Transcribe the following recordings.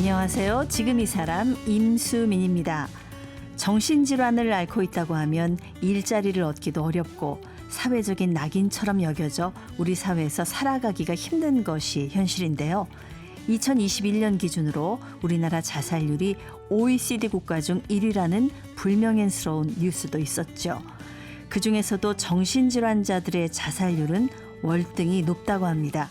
안녕하세요. 지금 이 사람 임수민입니다. 정신질환을 앓고 있다고 하면 일자리를 얻기도 어렵고 사회적인 낙인처럼 여겨져 우리 사회에서 살아가기가 힘든 것이 현실인데요. 2021년 기준으로 우리나라 자살률이 OECD 국가 중 1위라는 불명예스러운 뉴스도 있었죠. 그중에서도 정신질환자들의 자살률은 월등히 높다고 합니다.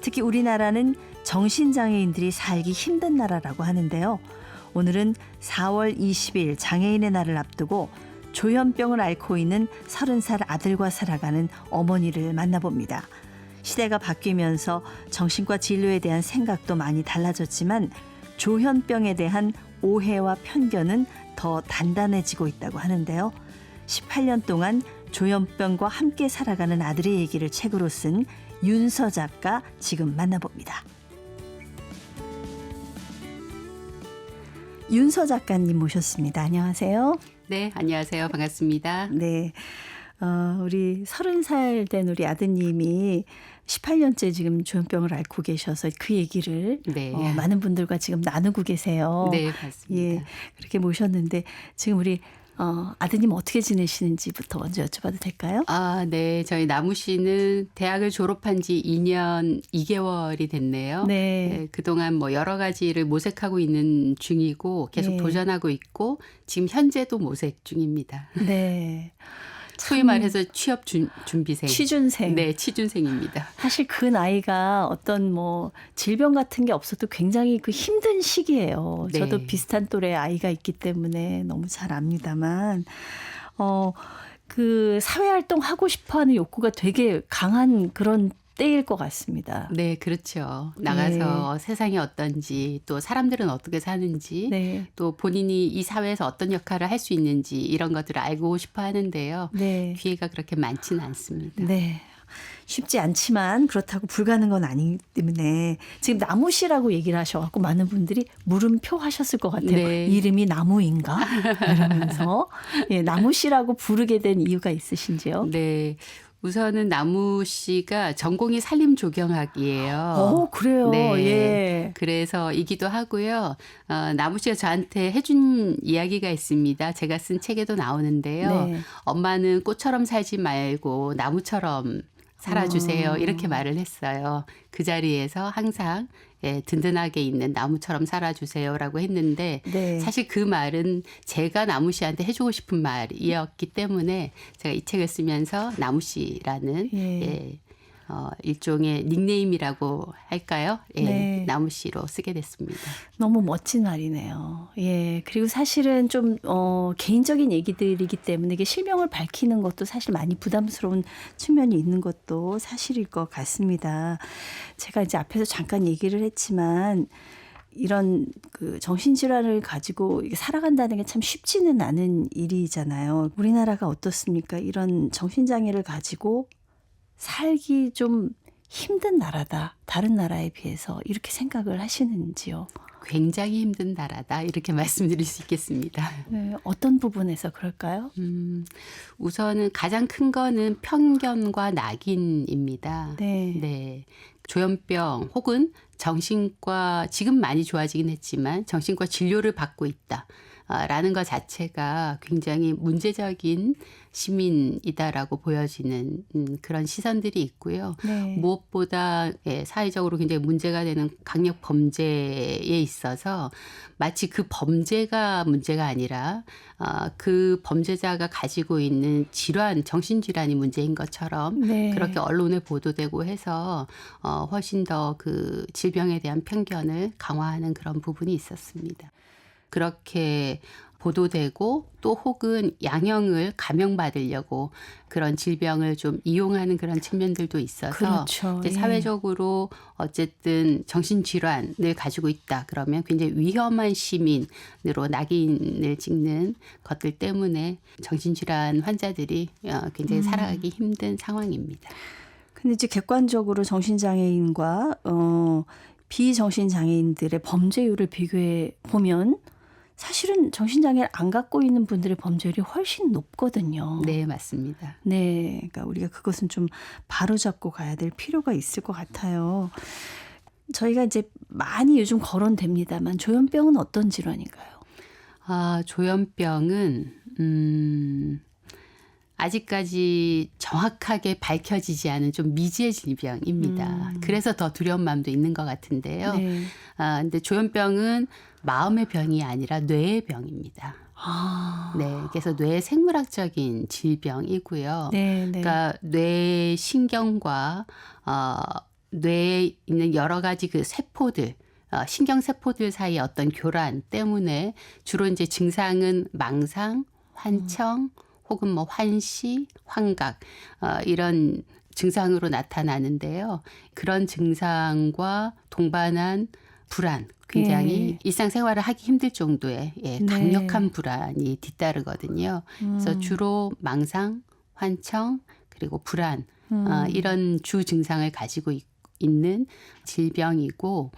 특히 우리나라는 정신장애인들이 살기 힘든 나라라고 하는데요. 오늘은 4월 20일 장애인의 날을 앞두고 조현병을 앓고 있는 30살 아들과 살아가는 어머니를 만나봅니다. 시대가 바뀌면서 정신과 진료에 대한 생각도 많이 달라졌지만 조현병에 대한 오해와 편견은 더 단단해지고 있다고 하는데요. 18년 동안 조현병과 함께 살아가는 아들의 얘기를 책으로 쓴 윤서 작가 지금 만나봅니다. 윤서 작가님 모셨습니다. 안녕하세요. 네, 안녕하세요. 반갑습니다. 네, 우리 30살 된 우리 아드님이 18년째 지금 조현병을 앓고 계셔서 그 얘기를 네. 많은 분들과 지금 나누고 계세요. 네, 맞습니다. 예, 그렇게 모셨는데 지금 우리 아드님 어떻게 지내시는지부터 먼저 여쭤봐도 될까요? 네. 저희 나무 씨는 대학을 졸업한 지 2년 2개월이 됐네요. 네. 그동안 뭐 여러 가지를 모색하고 있는 중이고 계속 네. 도전하고 있고 지금 현재도 모색 중입니다. 네. 소위 말해서 취업 준비생. 취준생. 네, 취준생입니다. 사실 그 나이가 어떤 뭐 질병 같은 게 없어도 굉장히 그 힘든 시기예요. 네. 저도 비슷한 또래 아이가 있기 때문에 너무 잘 압니다만, 그 사회활동 하고 싶어하는 욕구가 되게 강한 그런 때일 것 같습니다. 네, 그렇죠. 나가서 세상이 어떤지 또 사람들은 어떻게 사는지 네. 또 본인이 이 사회에서 어떤 역할을 할 수 있는지 이런 것들을 알고 싶어 하는데요. 네. 기회가 그렇게 많지는 않습니다. 네. 쉽지 않지만 그렇다고 불가능한 건 아니기 때문에 지금 나무씨라고 얘기를 하셔갖고 많은 분들이 물음표 하셨을 것 같아요. 네. 이름이 나무인가? 이러면서 예, 나무씨라고 부르게 된 이유가 있으신지요? 네. 우선은 나무 씨가 전공이 산림조경학이에요. 그래요. 네. 예. 그래서이기도 하고요. 나무 씨가 저한테 해준 이야기가 있습니다. 제가 쓴 책에도 나오는데요. 네. 엄마는 꽃처럼 살지 말고 나무처럼 살아주세요. 이렇게 말을 했어요. 그 자리에서 항상 든든하게 있는 나무처럼 살아주세요라고 했는데 네. 사실 그 말은 제가 나무 씨한테 해주고 싶은 말이었기 때문에 제가 이 책을 쓰면서 나무 씨라는 일종의 닉네임이라고 할까요? 네. 나무 씨로 쓰게 됐습니다. 너무 멋진 말이네요. 예. 그리고 사실은 좀, 개인적인 얘기들이기 때문에 이게 실명을 밝히는 것도 사실 많이 부담스러운 측면이 있는 것도 사실일 것 같습니다. 제가 이제 앞에서 잠깐 얘기를 했지만 이런 그 정신질환을 가지고 살아간다는 게 참 쉽지는 않은 일이잖아요. 우리나라가 어떻습니까? 이런 정신장애를 가지고 살기 좀 힘든 나라다. 다른 나라에 비해서 이렇게 생각을 하시는지요? 굉장히 힘든 나라다 이렇게 말씀드릴 수 있겠습니다. 네, 어떤 부분에서 그럴까요? 우선은 가장 큰 거는 편견과 낙인입니다. 네. 네. 조현병 혹은 정신과 지금 많이 좋아지긴 했지만 정신과 진료를 받고 있다. 라는 것 자체가 굉장히 문제적인 시민이다라고 보여지는 그런 시선들이 있고요. 네. 무엇보다 사회적으로 굉장히 문제가 되는 강력 범죄에 있어서 마치 그 범죄가 문제가 아니라 그 범죄자가 가지고 있는 질환, 정신질환이 문제인 것처럼 네. 그렇게 언론에 보도되고 해서 훨씬 더 그 질병에 대한 편견을 강화하는 그런 부분이 있었습니다. 그렇게 보도되고 또 혹은 양형을 감형받으려고 그런 질병을 좀 이용하는 그런 측면들도 있어서 그렇죠. 이제 예. 사회적으로 어쨌든 정신질환을 가지고 있다 그러면 굉장히 위험한 시민으로 낙인을 찍는 것들 때문에 정신질환 환자들이 굉장히 살아가기 힘든 상황입니다. 근데 이제 객관적으로 정신장애인과 비정신장애인들의 범죄율을 비교해 보면 사실은 정신장애를 안 갖고 있는 분들의 범죄율이 훨씬 높거든요. 네, 맞습니다. 네. 그러니까 우리가 그것은 좀 바로잡고 가야 될 필요가 있을 것 같아요. 저희가 이제 많이 요즘 거론됩니다만 조현병은 어떤 질환인가요? 조현병은 아직까지 정확하게 밝혀지지 않은 좀 미지의 질병입니다. 그래서 더 두려운 마음도 있는 것 같은데요. 네. 근데 조현병은 마음의 병이 아니라 뇌의 병입니다. 네, 그래서 뇌 생물학적인 질병이고요. 네, 네. 그러니까 뇌 신경과 뇌에 있는 여러 가지 그 세포들, 신경 세포들 사이의 어떤 교란 때문에 주로 이제 증상은 망상, 환청, 혹은 뭐 환시, 환각 이런 증상으로 나타나는데요. 그런 증상과 동반한 불안, 굉장히 일상생활을 하기 힘들 정도의 강력한 불안이 뒤따르거든요. 그래서 주로 망상, 환청, 그리고 불안 이런 주 증상을 가지고 있는 질병이고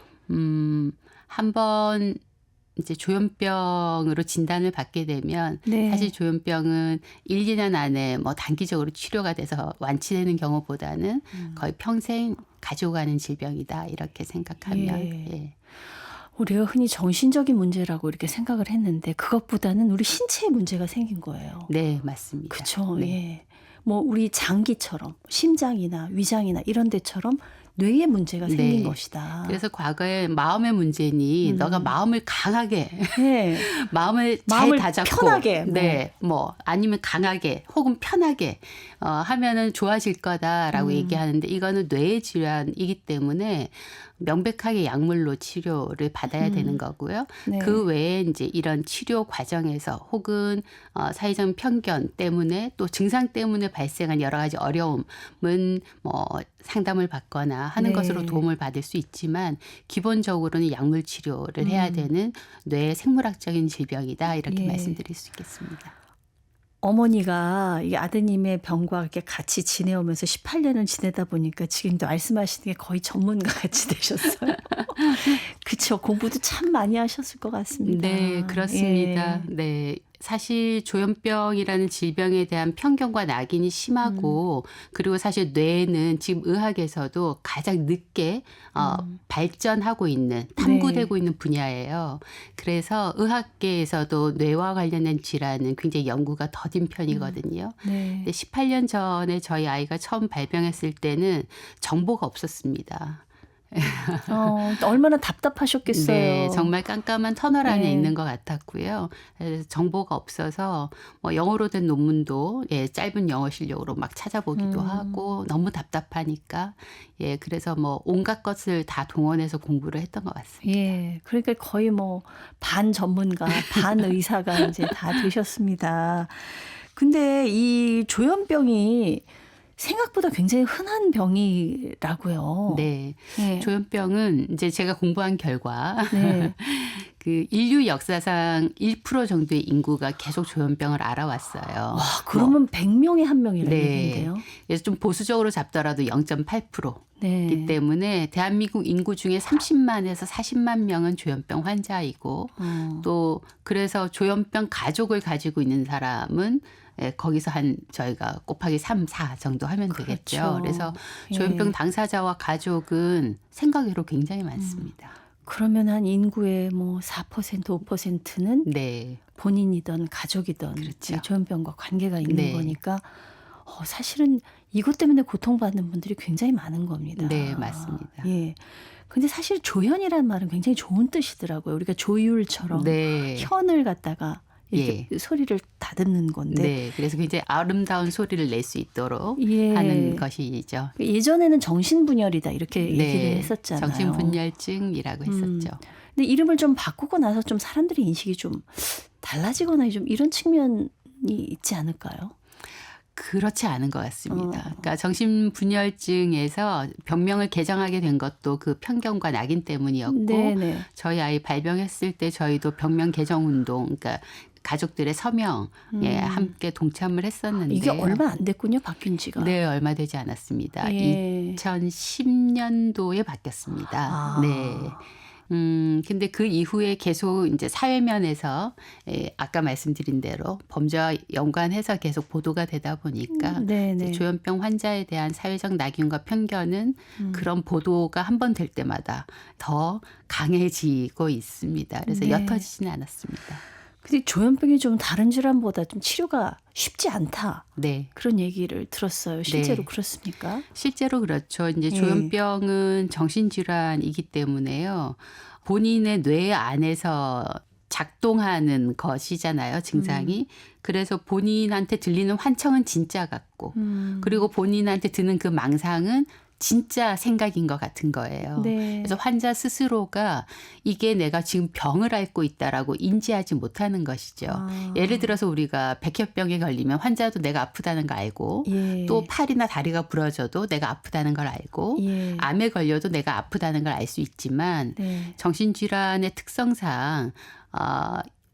한번 이제 조현병으로 진단을 받게 되면 네. 사실 조현병은 1, 2년 안에 뭐 단기적으로 치료가 돼서 완치되는 경우보다는 거의 평생 가지고 가는 질병이다 이렇게 생각하면 예. 우리가 흔히 정신적인 문제라고 이렇게 생각을 했는데 그것보다는 우리 신체에 문제가 생긴 거예요. 네, 맞습니다. 그렇죠. 네. 예. 뭐 우리 장기처럼 심장이나 위장이나 이런 데처럼 뇌에 문제가 생긴 네. 것이다. 그래서 과거에 마음의 문제니 너가 마음을 강하게 네. 마음을 마음을 잘 다잡고 편하게, 뭐. 네, 뭐 아니면 강하게 혹은 편하게 하면은 좋아질 거다라고 얘기하는데 이거는 뇌의 질환이기 때문에 명백하게 약물로 치료를 받아야 되는 거고요. 네. 그 외에 이제 이런 치료 과정에서 혹은 사회적 편견 때문에 또 증상 때문에 발생한 여러 가지 어려움은 뭐 상담을 받거나 하는 네. 것으로 도움을 받을 수 있지만 기본적으로는 약물 치료를 해야 되는 뇌 생물학적인 질병이다 이렇게 예. 말씀드릴 수 있겠습니다. 어머니가 이 아드님의 병과 이렇게 같이 지내오면서 18년을 지내다 보니까 지금도 말씀하시는 게 거의 전문가 같이 되셨어요. 그렇죠. 공부도 참 많이 하셨을 것 같습니다. 네, 그렇습니다. 예. 네. 사실 조현병이라는 질병에 대한 편견과 낙인이 심하고 그리고 사실 뇌는 지금 의학에서도 가장 늦게 발전하고 있는 탐구되고 있는 분야예요. 그래서 의학계에서도 뇌와 관련된 질환은 굉장히 연구가 더딘 편이거든요. 네. 근데 18년 전에 저희 아이가 처음 발병했을 때는 정보가 없었습니다. 얼마나 답답하셨겠어요. 네, 정말 깜깜한 터널 안에 네. 있는 것 같았고요. 그래서 정보가 없어서 뭐 영어로 된 논문도 짧은 영어 실력으로 막 찾아보기도 하고 너무 답답하니까 그래서 뭐 온갖 것을 다 동원해서 공부를 했던 것 같습니다. 예, 그러니까 거의 뭐 반 전문가, 반 의사가 이제 다 되셨습니다. 근데 이 조현병이 생각보다 굉장히 흔한 병이라고요. 네, 예. 조현병은 이제 제가 공부한 결과 네. 그 인류 역사상 1% 정도의 인구가 계속 조현병을 알아왔어요. 와, 그러면 100명에 한 명이라는 네. 얘기인데요. 그래서 좀 보수적으로 잡더라도 0.8%. 네. 이기 때문에 대한민국 인구 중에 30만에서 40만 명은 조현병 환자이고 또 그래서 조현병 가족을 가지고 있는 사람은 거기서 한 저희가 곱하기 3, 4 정도 하면 되겠죠. 그렇죠. 그래서 예. 조현병 당사자와 가족은 생각외로 굉장히 많습니다. 그러면 한 인구의 뭐 4%, 5%는 네. 본인이든 가족이든 그렇죠. 조현병과 관계가 있는 네. 거니까 사실은 이것 때문에 고통받는 분들이 굉장히 많은 겁니다. 네, 맞습니다. 예. 근데 사실 조현이라는 말은 굉장히 좋은 뜻이더라고요. 우리가 조율처럼 네. 현을 갖다가 이렇게 소리를 다듬는 건데. 네. 그래서 굉장히 아름다운 소리를 낼 수 있도록 예. 하는 것이죠. 예전에는 정신분열이다 이렇게 얘기를 했었잖아요. 정신분열증이라고 했었죠. 근데 이름을 좀 바꾸고 나서 좀 사람들의 인식이 좀 달라지거나 좀 이런 측면이 있지 않을까요? 그렇지 않은 것 같습니다. 그러니까 정신분열증에서 병명을 개정하게 된 것도 그 편견과 낙인 때문이었고 네네. 저희 아이 발병했을 때 저희도 병명 개정 운동, 그러니까 가족들의 서명에 함께 동참을 했었는데 이게 얼마 안 됐군요, 바뀐 지가. 네, 얼마 되지 않았습니다. 예. 2010년도에 바뀌었습니다. 아. 네. 근데 그 이후에 계속 이제 사회면에서 아까 말씀드린 대로 범죄와 연관해서 계속 보도가 되다 보니까 네네. 이제 조현병 환자에 대한 사회적 낙인과 편견은 그런 보도가 한 번 될 때마다 더 강해지고 있습니다. 그래서 네. 옅어지지는 않았습니다. 근데 조현병이 좀 다른 질환보다 좀 치료가 쉽지 않다. 네. 그런 얘기를 들었어요. 실제로 네. 그렇습니까? 실제로 그렇죠. 이제 예. 조현병은 정신질환이기 때문에요. 본인의 뇌 안에서 작동하는 것이잖아요, 증상이. 그래서 본인한테 들리는 환청은 진짜 같고, 그리고 본인한테 드는 그 망상은 진짜 생각인 것 같은 거예요. 네. 그래서 환자 스스로가 이게 내가 지금 병을 앓고 있다라고 인지하지 못하는 것이죠. 아. 예를 들어서 우리가 백혈병에 걸리면 환자도 내가 아프다는 거 알고 예. 또 팔이나 다리가 부러져도 내가 아프다는 걸 알고 예. 암에 걸려도 내가 아프다는 걸 알 수 있지만 네. 정신질환의 특성상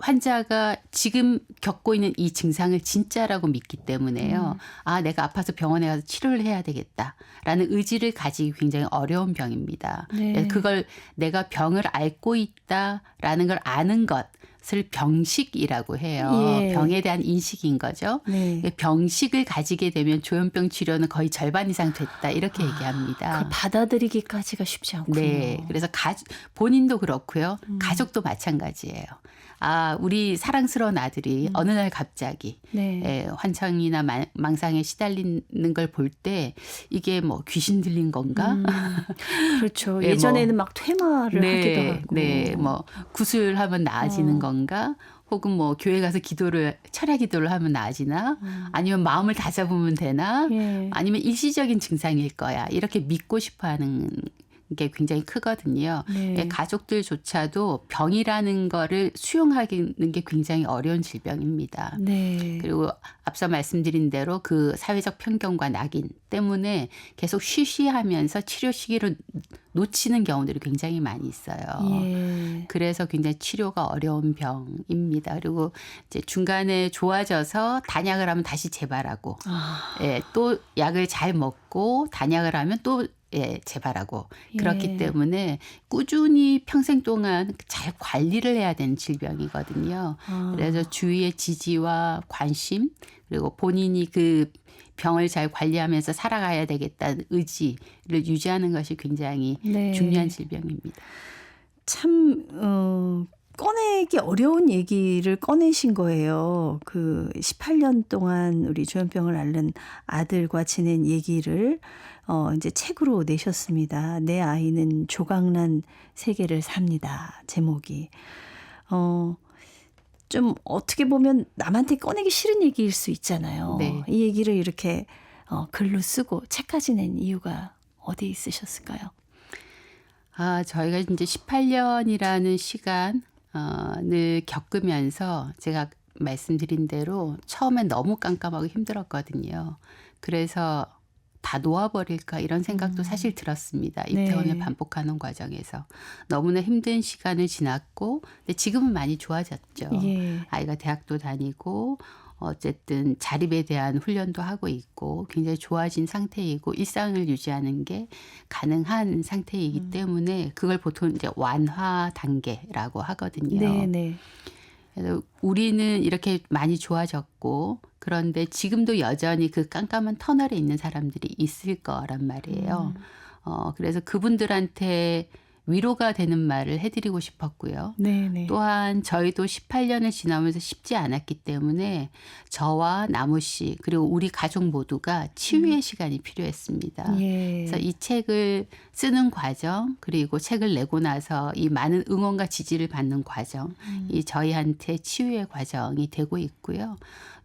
환자가 지금 겪고 있는 이 증상을 진짜라고 믿기 때문에요. 아, 내가 아파서 병원에 가서 치료를 해야 되겠다라는 의지를 가지기 굉장히 어려운 병입니다. 네. 그걸 내가 병을 앓고 있다라는 걸 아는 것을 병식이라고 해요. 예. 병에 대한 인식인 거죠. 네. 병식을 가지게 되면 조현병 치료는 거의 절반 이상 됐다 이렇게 얘기합니다. 그걸 받아들이기까지가 쉽지 않군요. 네. 그래서 본인도 그렇고요. 가족도 마찬가지예요. 아, 우리 사랑스러운 아들이 어느 날 갑자기 네. 환청이나 망상에 시달리는 걸 볼 때 이게 뭐 귀신 들린 건가? 그렇죠. 예, 예전에는 막 퇴마를 하기도 하고. 네, 뭐 구슬하면 나아지는 건가? 혹은 뭐 교회 가서 철야 기도를 하면 나아지나? 아니면 마음을 다잡으면 되나? 예. 아니면 일시적인 증상일 거야. 이렇게 믿고 싶어하는 게 굉장히 크거든요. 네. 가족들조차도 병이라는 거를 수용하는 게 굉장히 어려운 질병입니다. 네. 그리고 앞서 말씀드린 대로 그 사회적 편견과 낙인 때문에 계속 쉬쉬하면서 치료 시기를 놓치는 경우들이 굉장히 많이 있어요. 예. 그래서 굉장히 치료가 어려운 병입니다. 그리고 이제 중간에 좋아져서 단약을 하면 다시 재발하고, 또 약을 잘 먹고 단약을 하면 또 재발하고 그렇기 때문에 꾸준히 평생 동안 잘 관리를 해야 되는 질병이거든요. 그래서 주위의 지지와 관심 그리고 본인이 그 병을 잘 관리하면서 살아가야 되겠다는 의지를 유지하는 것이 굉장히 네. 중요한 질병입니다. 참 꺼내기 어려운 얘기를 꺼내신 거예요. 그 18년 동안 우리 조현병을 앓는 아들과 지낸 얘기를 이제 책으로 내셨습니다. 내 아이는 조각난 세계를 삽니다. 제목이. 좀 어떻게 보면 남한테 꺼내기 싫은 얘기일 수 있잖아요. 네. 이 얘기를 이렇게 글로 쓰고 책까지 낸 이유가 어디 있으셨을까요? 저희가 이제 18년이라는 시간을 겪으면서 제가 말씀드린 대로 처음엔 너무 깜깜하고 힘들었거든요. 그래서 다 놓아버릴까 이런 생각도 사실 들었습니다. 입퇴원을 네. 반복하는 과정에서. 너무나 힘든 시간을 지났고 근데 지금은 많이 좋아졌죠. 예. 아이가 대학도 다니고 어쨌든 자립에 대한 훈련도 하고 있고 굉장히 좋아진 상태이고 일상을 유지하는 게 가능한 상태이기 때문에 그걸 보통 이제 완화 단계라고 하거든요. 네네. 그래서 우리는 이렇게 많이 좋아졌고 그런데 지금도 여전히 그 깜깜한 터널에 있는 사람들이 있을 거란 말이에요. 그래서 그분들한테 위로가 되는 말을 해드리고 싶었고요. 네네. 또한 저희도 18년을 지나면서 쉽지 않았기 때문에 저와 나무 씨 그리고 우리 가족 모두가 치유의 시간이 필요했습니다. 예. 그래서 이 책을 쓰는 과정 그리고 책을 내고 나서 이 많은 응원과 지지를 받는 과정 이 저희한테 치유의 과정이 되고 있고요.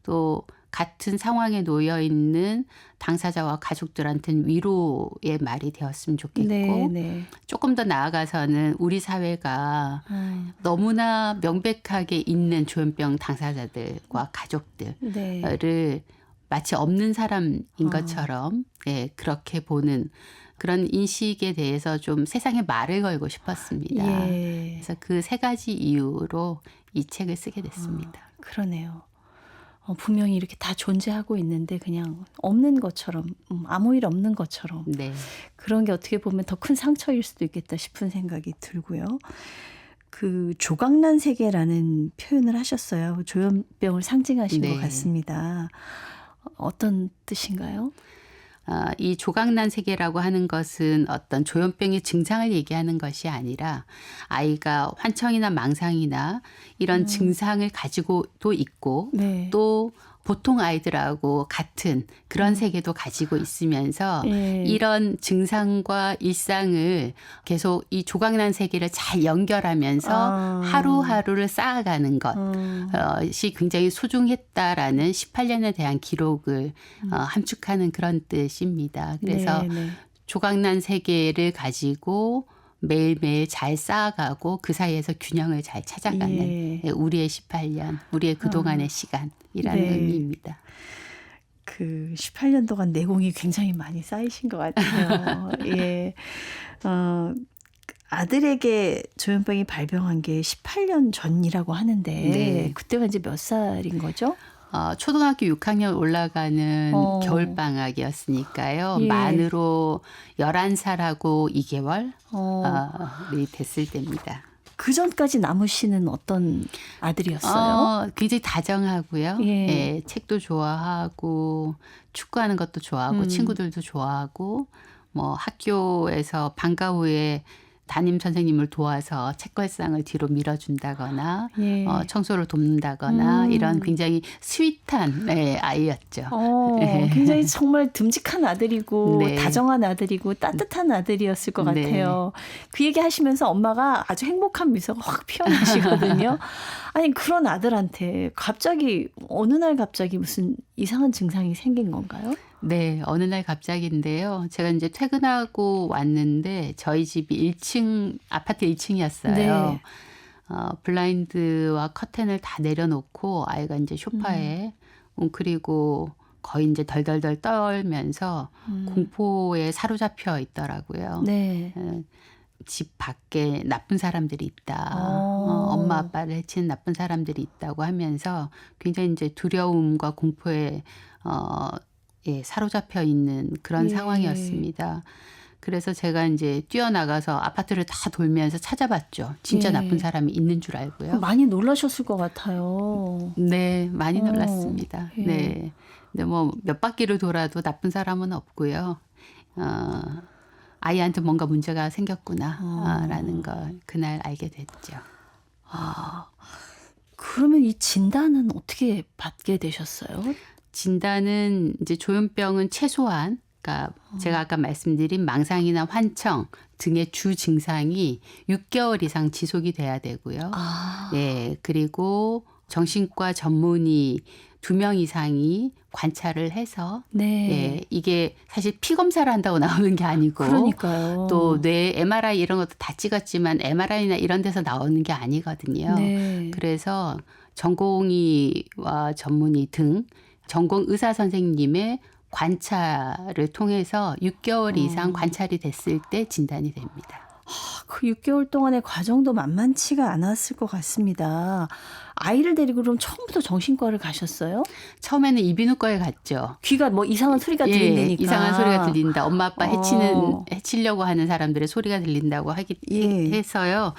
또 같은 상황에 놓여 있는 당사자와 가족들한테는 위로의 말이 되었으면 좋겠고 네네. 조금 더 나아가서는 우리 사회가 너무나 명백하게 있는 조현병 당사자들과 가족들을 네. 마치 없는 사람인 것처럼 그렇게 보는 그런 인식에 대해서 좀 세상에 말을 걸고 싶었습니다. 예. 그래서 그 세 가지 이유로 이 책을 쓰게 됐습니다. 그러네요. 분명히 이렇게 다 존재하고 있는데 그냥 없는 것처럼 아무 일 없는 것처럼 네. 그런 게 어떻게 보면 더 큰 상처일 수도 있겠다 싶은 생각이 들고요. 그 조각난 세계라는 표현을 하셨어요. 조현병을 상징하신 네. 것 같습니다. 어떤 뜻인가요? 이 조각난 세계라고 하는 것은 어떤 조현병의 증상을 얘기하는 것이 아니라 아이가 환청이나 망상이나 이런 증상을 가지고도 있고 네. 또 보통 아이들하고 같은 그런 세계도 가지고 있으면서 예. 이런 증상과 일상을 계속 이 조각난 세계를 잘 연결하면서 하루하루를 쌓아가는 것이 굉장히 소중했다라는 18년에 대한 기록을 함축하는 그런 뜻입니다. 그래서 네. 조각난 세계를 가지고 매일매일 잘 쌓아가고 그 사이에서 균형을 잘 찾아가는 예. 우리의 18년, 우리의 그동안의 시간이라는 네. 의미입니다. 그 18년 동안 내공이 굉장히 많이 쌓이신 것 같아요. 예. 아들에게 조현병이 발병한 게 18년 전이라고 하는데 네. 그때가 이제 몇 살인 거죠? 초등학교 6학년 올라가는 겨울방학이었으니까요. 예. 만으로 11살하고 2개월이 됐을 때입니다. 그 전까지 나무 씨는 어떤 아들이었어요? 굉장히 다정하고요. 예. 예, 책도 좋아하고 축구하는 것도 좋아하고 친구들도 좋아하고 뭐 학교에서 방과 후에 담임 선생님을 도와서 책걸상을 뒤로 밀어준다거나 예. 청소를 돕는다거나 이런 굉장히 스윗한 아이였죠. 굉장히 정말 듬직한 아들이고 네. 다정한 아들이고 따뜻한 아들이었을 것 네. 같아요. 그 얘기 하시면서 엄마가 아주 행복한 미소가 확 피어나시거든요. 아니 그런 아들한테 갑자기 어느 날 갑자기 무슨 이상한 증상이 생긴 건가요? 네, 어느 날 갑자기인데요. 제가 이제 퇴근하고 왔는데 저희 집이 1층 아파트 1층이었어요. 네. 블라인드와 커튼을 다 내려놓고 아이가 이제 소파에 웅크리고 거의 이제 덜덜덜 떨면서 공포에 사로잡혀 있더라고요. 네. 집 밖에 나쁜 사람들이 있다. 엄마 아빠를 해치는 나쁜 사람들이 있다고 하면서 굉장히 이제 두려움과 공포에 사로잡혀 있는 그런 예. 상황이었습니다. 그래서 제가 이제 뛰어나가서 아파트를 다 돌면서 찾아봤죠. 진짜 예. 나쁜 사람이 있는 줄 알고요. 많이 놀라셨을 것 같아요. 네, 많이 놀랐습니다. 예. 네. 근데 뭐 몇 바퀴를 돌아도 나쁜 사람은 없고요. 아이한테 뭔가 문제가 생겼구나라는 걸 그날 알게 됐죠. 그러면 이 진단은 어떻게 받게 되셨어요? 진단은 이제 조현병은 최소한 그러니까 제가 아까 말씀드린 망상이나 환청 등의 주 증상이 6개월 이상 지속이 돼야 되고요. 네, 그리고 정신과 전문의 2명 이상이 관찰을 해서 네. 예, 이게 사실 피 검사를 한다고 나오는 게 아니고 그러니까요. 또 뇌 MRI 이런 것도 다 찍었지만 MRI나 이런 데서 나오는 게 아니거든요. 네. 그래서 전공의와 전문의 등 전공 의사 선생님의 관찰을 통해서 6개월 이상 관찰이 됐을 때 진단이 됩니다. 그 6개월 동안의 과정도 만만치가 않았을 것 같습니다. 아이를 데리고 그럼 처음부터 정신과를 가셨어요? 처음에는 이비인후과에 갔죠. 귀가 뭐 이상한 소리가 들린다니까. 이상한 소리가 들린다. 엄마 아빠 해치려고 하는 사람들의 소리가 들린다고 해서요.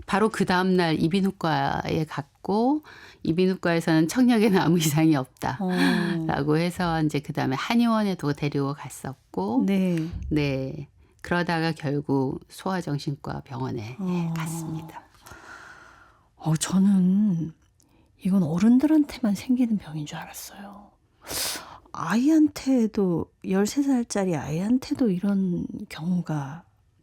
바로 그 다음날 이비인후과에 갔고 이비인후과에서는 청력에는 아무 이상이 없다라고 해서 이제 그다음에 한의원에도 데리고 갔었고 네. 네. 그러다가 결국 소아정신과 병원에 갔습니다. 저는 이건 어른들한테만 생기는 병인 줄 알았어요. 아이한테도 13살짜리 아이한테도 이런 경우가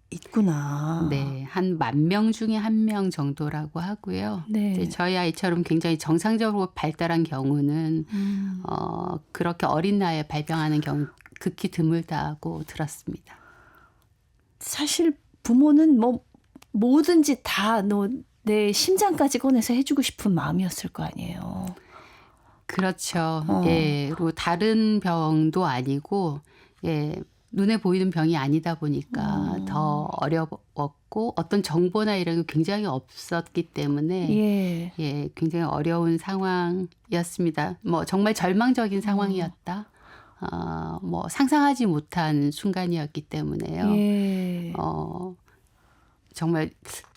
있구나. 네, 한 10,000명 중에 1명 정도라고 하고요. 네. 이제 저희 아이처럼 굉장히 정상적으로 발달한 경우는 그렇게 어린 나이에 발병하는 경우 극히 드물다고 들었습니다. 사실 부모는 뭐 뭐든지 다 내 심장까지 꺼내서 해주고 싶은 마음이었을 거 아니에요. 그렇죠. 예, 그리고 다른 병도 아니고 예. 눈에 보이는 병이 아니다 보니까 더 어려웠고 어떤 정보나 이런 게 굉장히 없었기 때문에 예. 예, 굉장히 어려운 상황이었습니다. 뭐 정말 절망적인 상황이었다. 뭐 상상하지 못한 순간이었기 때문에요. 예. 정말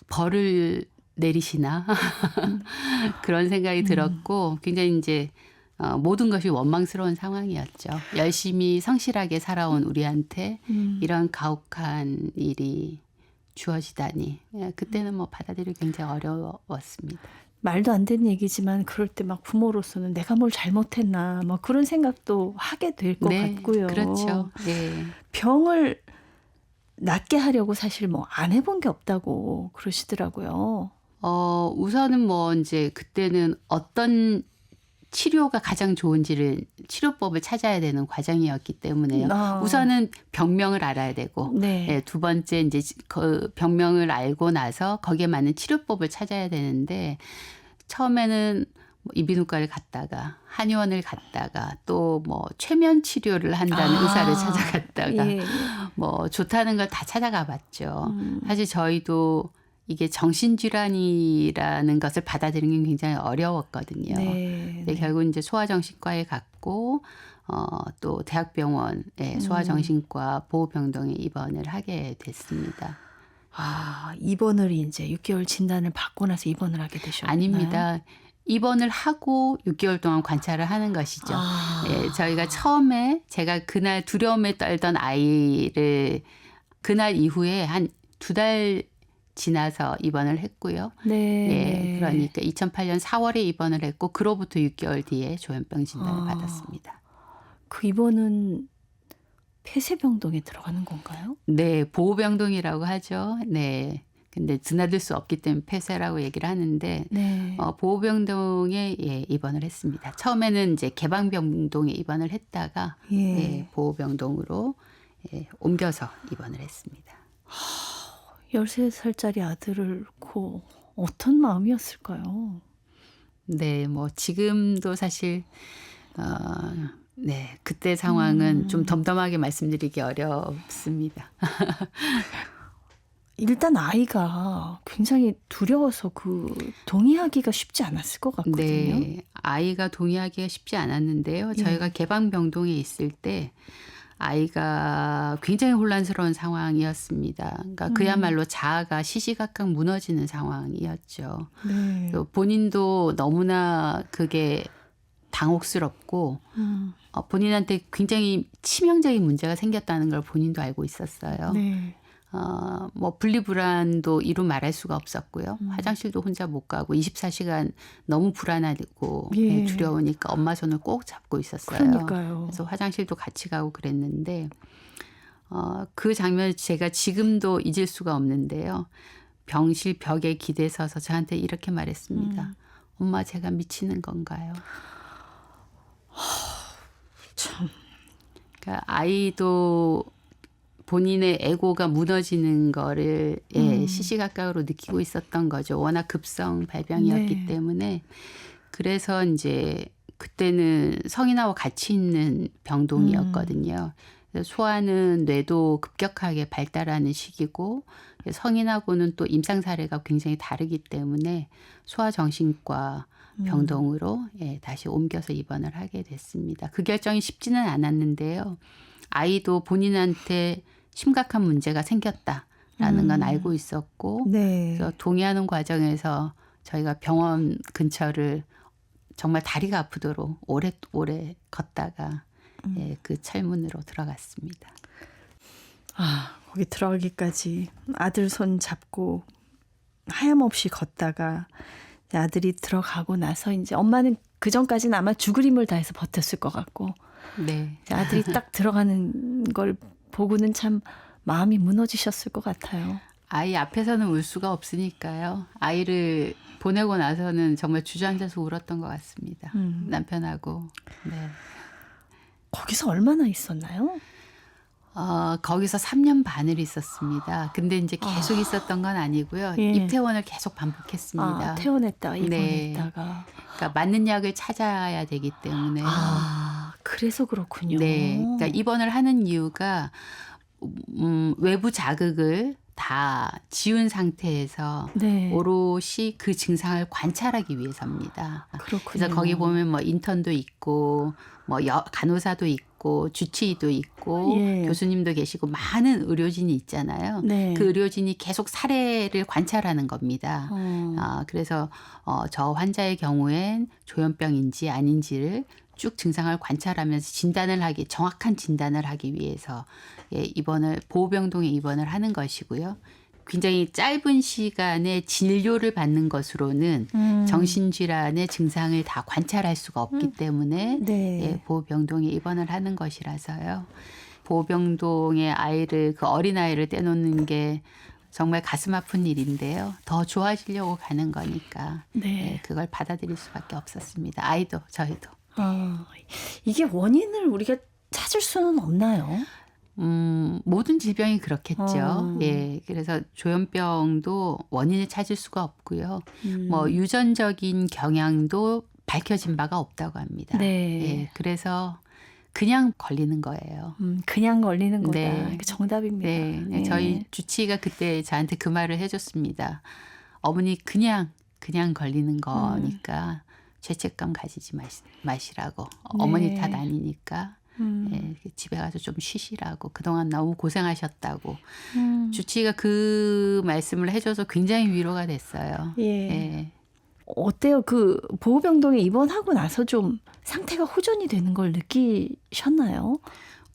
벌을 내리시나 그런 생각이 들었고 굉장히 이제 모든 것이 원망스러운 상황이었죠. 열심히 성실하게 살아온 우리한테 이런 가혹한 일이 주어지다니. 예, 그때는 뭐 받아들이기 굉장히 어려웠습니다. 말도 안 되는 얘기지만 그럴 때 막 부모로서는 내가 뭘 잘못했나 뭐 그런 생각도 하게 될 것 네, 같고요. 그렇죠. 네. 병을 낫게 하려고 사실 뭐 안 해본 게 없다고 그러시더라고요. 우선은 뭐 이제 그때는 어떤 치료가 가장 좋은지를 치료법을 찾아야 되는 과정이었기 때문에요. 우선은 병명을 알아야 되고, 네. 예, 두 번째 이제 그 병명을 알고 나서 거기에 맞는 치료법을 찾아야 되는데 처음에는 뭐 이비인후과를 갔다가 한의원을 갔다가 또 뭐 최면 치료를 한다는 의사를 찾아갔다가 예. 뭐 좋다는 걸 다 찾아가 봤죠. 사실 저희도 이게 정신질환이라는 것을 받아들이는 게 굉장히 어려웠거든요. 네. 근데 결국 이제 소아정신과에 갔고 또 대학병원에 소아정신과 보호병동에 입원을 하게 됐습니다. 입원을 이제 6개월 진단을 받고 나서 입원을 하게 되셨나요? 아닙니다. 입원을 하고 6개월 동안 관찰을 하는 것이죠. 예, 저희가 처음에 제가 그날 두려움에 떨던 아이를 그날 이후에 한 2달 지나서 입원을 했고요. 네. 예, 그러니까 2008년 4월에 입원을 했고 그로부터 6개월 뒤에 조현병 진단을 받았습니다. 그 입원은 폐쇄병동에 들어가는 건가요? 네, 보호병동이라고 하죠. 네. 근데 드나들 수 없기 때문에 폐쇄라고 얘기를 하는데 네. 보호병동에 예, 입원을 했습니다. 처음에는 이제 개방병동에 입원을 했다가 예. 예, 보호병동으로 예, 옮겨서 입원을 했습니다. 13살짜리 아들을 잃고 어떤 마음이었을까요? 네, 뭐 지금도 사실 네, 그때 상황은 좀 덤덤하게 말씀드리기 어렵습니다. 일단 아이가 굉장히 두려워서 동의하기가 쉽지 않았을 것 같거든요. 네, 아이가 동의하기가 쉽지 않았는데요. 저희가 개방병동에 있을 때 아이가 굉장히 혼란스러운 상황이었습니다. 그러니까 그야말로 자아가 시시각각 무너지는 상황이었죠. 네. 본인도 너무나 그게 당혹스럽고 본인한테 굉장히 치명적인 문제가 생겼다는 걸 본인도 알고 있었어요. 네. 뭐 분리불안도 이루 말할 수가 없었고요. 화장실도 혼자 못 가고 24시간 너무 불안하고 예. 두려우니까 엄마 손을 꼭 잡고 있었어요. 그러니까요. 그래서 화장실도 같이 가고 그랬는데 그 장면을 제가 지금도 잊을 수가 없는데요. 병실 벽에 기대서서 저한테 이렇게 말했습니다. 엄마 제가 미치는 건가요? 참. 그러니까 아이도 본인의 에고가 무너지는 거를 시시각각으로 느끼고 있었던 거죠. 워낙 급성 발병이었기 네. 때문에. 그래서 이제 그때는 성인하고 같이 있는 병동이었거든요. 그래서 소아는 뇌도 급격하게 발달하는 시기고 성인하고는 또 임상 사례가 굉장히 다르기 때문에 소아정신과 병동으로 다시 옮겨서 입원을 하게 됐습니다. 그 결정이 쉽지는 않았는데요. 아이도 본인한테 심각한 문제가 생겼다라는 건 알고 있었고 네. 그래서 동의하는 과정에서 저희가 병원 근처를 정말 다리가 아프도록 오래 걷다가 그 철문으로 들어갔습니다. 거기 들어가기까지 아들 손 잡고 하염없이 걷다가 아들이 들어가고 나서 이제 엄마는 그 전까지는 아마 죽을 힘을 다해서 버텼을 것 같고 네. 아들이 딱 들어가는 걸 보고는 참 마음이 무너지셨을 것 같아요. 아이 앞에서는 울 수가 없으니까요. 아이를 보내고 나서는 정말 주저앉아서 울었던 것 같습니다. 남편하고. 네. 거기서 얼마나 있었나요? 거기서 3년 반을 있었습니다. 근데 이제 계속 있었던 건 아니고요. 예. 입퇴원을 계속 반복했습니다. 퇴원했다가 네. 입원했다가. 그러니까 맞는 약을 찾아야 되기 때문에. 그래서 그렇군요. 네. 그러니까 입원을 하는 이유가 외부 자극을 다 지운 상태에서 네. 오롯이 그 증상을 관찰하기 위해서입니다. 그렇군요. 그래서 거기 보면 뭐 인턴도 있고 뭐 간호사도 있고 주치의도 있고 예. 교수님도 계시고 많은 의료진이 있잖아요. 네. 그 의료진이 계속 사례를 관찰하는 겁니다. 어. 그래서 저 환자의 경우엔 조현병인지 아닌지를 쭉 증상을 관찰하면서 정확한 진단을 하기 위해서 보호병동에 입원을 하는 것이고요. 굉장히 짧은 시간에 진료를 받는 것으로는 정신질환의 증상을 다 관찰할 수가 없기 때문에 네. 보호병동에 입원을 하는 것이라서요. 보호병동에 그 어린아이를 떼놓는 게 정말 가슴 아픈 일인데요. 더 좋아지려고 가는 거니까 네. 그걸 받아들일 수밖에 없었습니다. 아이도 저희도. 이게 원인을 우리가 찾을 수는 없나요? 모든 질병이 그렇겠죠. 어. 예. 그래서 조현병도 원인을 찾을 수가 없고요. 뭐 유전적인 경향도 밝혀진 바가 없다고 합니다. 네. 예. 그래서 그냥 걸리는 거예요. 그냥 걸리는 거다. 네. 이게 정답입니다. 네. 네. 저희 주치의가 그때 저한테 그 말을 해줬습니다. 어머니 그냥 걸리는 거니까 죄책감 가지지 마시라고. 어머니 탓 아니니까. 집에 가서 좀 쉬시라고. 그동안 너무 고생하셨다고. 주치의가 그 말씀을 해줘서 굉장히 위로가 됐어요. 예. 예. 어때요? 그 보호병동에 입원하고 나서 좀 상태가 호전이 되는 걸 느끼셨나요?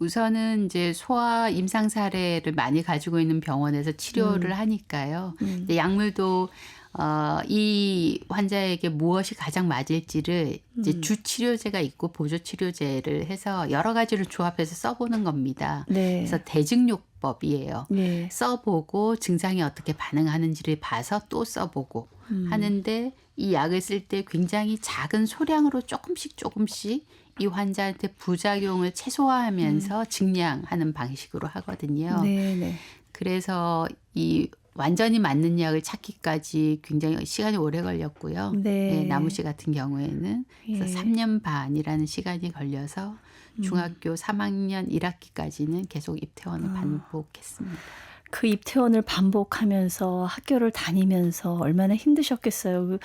우선은 이제 소아 임상 사례를 많이 가지고 있는 병원에서 치료를 하니까요. 근데 약물도 이 환자에게 무엇이 가장 맞을지를 이제 주치료제가 있고 보조치료제를 해서 여러 가지를 조합해서 써보는 겁니다. 네. 그래서 대증요법이에요. 네. 써보고 증상이 어떻게 반응하는지를 봐서 또 써보고 하는데 이 약을 쓸 때 굉장히 작은 소량으로 조금씩 이 환자한테 부작용을 최소화하면서 증량하는 방식으로 하거든요. 네. 네. 그래서 이 완전히 맞는 약을 찾기까지 굉장히 시간이 오래 걸렸고요. 네. 나무 씨 같은 경우에는 그래서 예. 3년 반이라는 시간이 걸려서 중학교 3학년 1학기까지는 계속 입퇴원을 반복했습니다. 그 입퇴원을 반복하면서 학교를 다니면서 얼마나 힘드셨겠어요.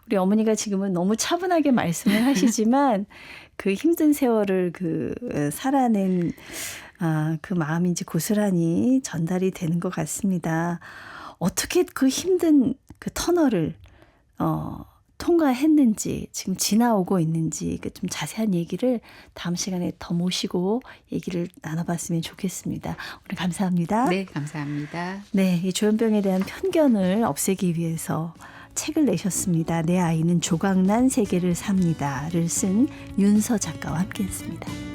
우리 어머니가 지금은 너무 차분하게 말씀을 하시지만 그 힘든 세월을 살아낸 그 마음이 이제 고스란히 전달이 되는 것 같습니다. 어떻게 그 힘든 그 터널을 통과했는지 지금 지나오고 있는지 좀 자세한 얘기를 다음 시간에 더 모시고 얘기를 나눠봤으면 좋겠습니다. 오늘 감사합니다. 네, 감사합니다. 네, 이 조현병에 대한 편견을 없애기 위해서 책을 내셨습니다. 내 아이는 조각난 세계를 삽니다를 쓴 윤서 작가와 함께했습니다.